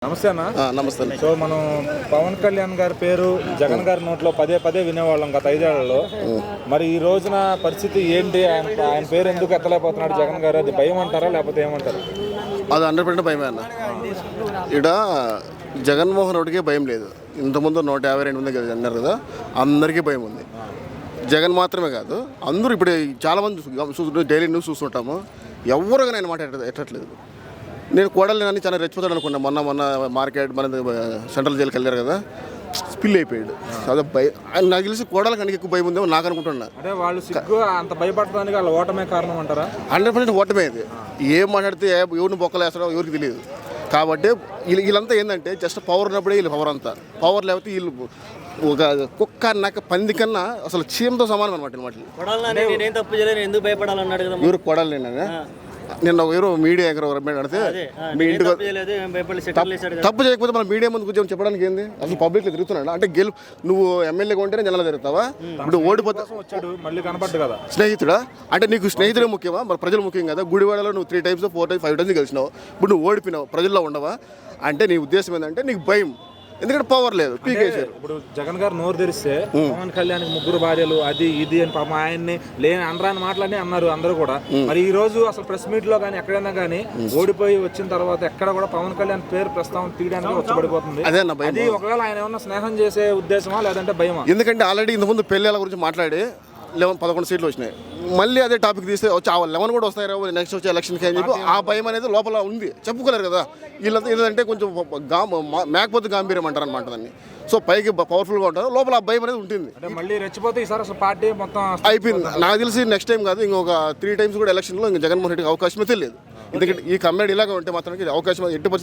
నమస్తే అన్న. నమస్తే. సో మనం పవన్ కళ్యాణ్ గారి పేరు జగన్ గారి నోట్లో పదే పదే వినేవాళ్ళం గత 5 ఏళ్లలో. మరి ఈ రోజున పరిస్థితి ఏంటి? ఆయన పేరు ఎందుకు ఎత్తలేకపోతున్నాడు జగన్ గారు? అది భయం అంటారా లేకపోతే ఏమంటారు? అది 100% భయమే అన్న. ఇక్కడ జగన్మోహన్ రెడ్డికి భయం లేదు. ఇంతకుముందు 152 మంది అన్నారు కదా, అందరికీ భయం ఉంది. జగన్ మాత్రమే కాదు, అందరూ ఇప్పుడు చాలామంది డైలీ న్యూస్ చూస్తుంటాము. ఎవరు కానీ ఆయన మాట ఎట్టట్లేదు. నేను కోడలేనని చాలా రెచ్చిపోతాడు అనుకున్నా. మొన్న మార్కెట్ మన సెంట్రల్ జైలుకి వెళ్ళారు కదా, స్పిల్ అయిపోయాడు. అదే భయం. నాకు తెలిసి కోడల కనుక ఎక్కువ భయం ఉందేమో నాకు అనుకుంటున్నా. అంటే వాళ్ళు సిగ్గు అంత భయపడటానికి వాళ్ళ ఓటమే కారణం అంటారా? 100% ఓటమే. అది ఏం మాట్లాడితే ఎవరిని బొక్కలు వేస్తారో ఎవరికి తెలియదు. కాబట్టి వీళ్ళంతా ఏంటంటే జస్ట్ పవర్ ఉన్నప్పుడే వీళ్ళు పవర్ అంతా. పవర్ లేకపోతే వీళ్ళు ఒక కుక్క అన్నాక పంది కన్నా అసలు చీమతో సమానం అనమాట. ఎవరు కొడాలి నిన్న ఎవరో మీడియా అడితే మీ ఇంటికి తప్పు చేయకపోతే మన మీడియా ముందు కూర్చొని చెప్పడానికి ఏంది? అసలు పబ్లిక్లో తిరుగుతున్నాడు అంటే నువ్వు ఎమ్మెల్యేగా ఉంటేనే జనాలు తిరుగుతావా? ఇప్పుడు ఓడిపోతా మళ్ళీ కనపడ్డు కదా స్నేహితుడా? అంటే నీకు స్నేహితుడే ముఖ్యమా? మరి ప్రజలు ముఖ్యం కదా. గుడివాడలో నువ్వు 3 times 4 times 5 times కలిసినావు. ఇప్పుడు నువ్వు ఓడిపోయినావు, ప్రజల్లో ఉండవా? అంటే నీ ఉద్దేశం ఏంటంటే నీకు భయం, ఎందుకంటే పవర్ లేదు. పీకేశారు. ఇప్పుడు జగన్ గారు నోరు తెరిస్తే పవన్ కళ్యాణ్ 3 భార్యలు అది ఇది అని పాపం ఆయన్ని లేని అనరాని మాటలని అన్నారు అందరూ కూడా. మరి ఈ రోజు అసలు ప్రెస్ మీట్ లో కానీ ఎక్కడైనా కానీ ఓడిపోయి వచ్చిన తర్వాత ఎక్కడ కూడా పవన్ కళ్యాణ్ పేరు ప్రస్తావన తీయడానికి వచ్చబడిపోతుంది. అది ఒకవేళ ఆయన ఏమన్నా స్నేహం చేసే ఉద్దేశమా లేదంటే భయమా? ఎందుకంటే ఆల్రెడీ ఇంతకుముందు పెళ్ళిళ్ళ గురించి మాట్లాడి 11 సీట్లు వచ్చినాయి. మళ్ళీ అదే టాపిక్ తీస్తే వచ్చి 11 కూడా వస్తాయి నెక్స్ట్ వచ్చే ఎలక్షన్కి అని చెప్పి ఆ భయం అనేది లోపల ఉంది. చెప్పుకోలేరు కదా వీళ్ళంతా. ఏంటంటే కొంచెం మేకపోతే గాంభీర్యం అంటారు అనమాట దాన్ని. సో పైకి పవర్ఫుల్గా ఉంటారు, లోపల ఆ భయం అనేది ఉంటుంది. మళ్ళీ రెచ్చిపోతే ఈసారి అసలు పార్టీ మొత్తం అయిపోయింది. నాకు తెలిసి నెక్స్ట్ టైం కాదు, ఇంకొక 3 times కూడా ఎలక్షన్లో ఇంకా జగన్మోహన్ రెడ్డికి అవకాశం అయితే లేదు. ఎందుకంటే ఈ కమ్యూనిటీ ఇలాగ ఉంటే మాత్రం అవకాశం ఎట్టి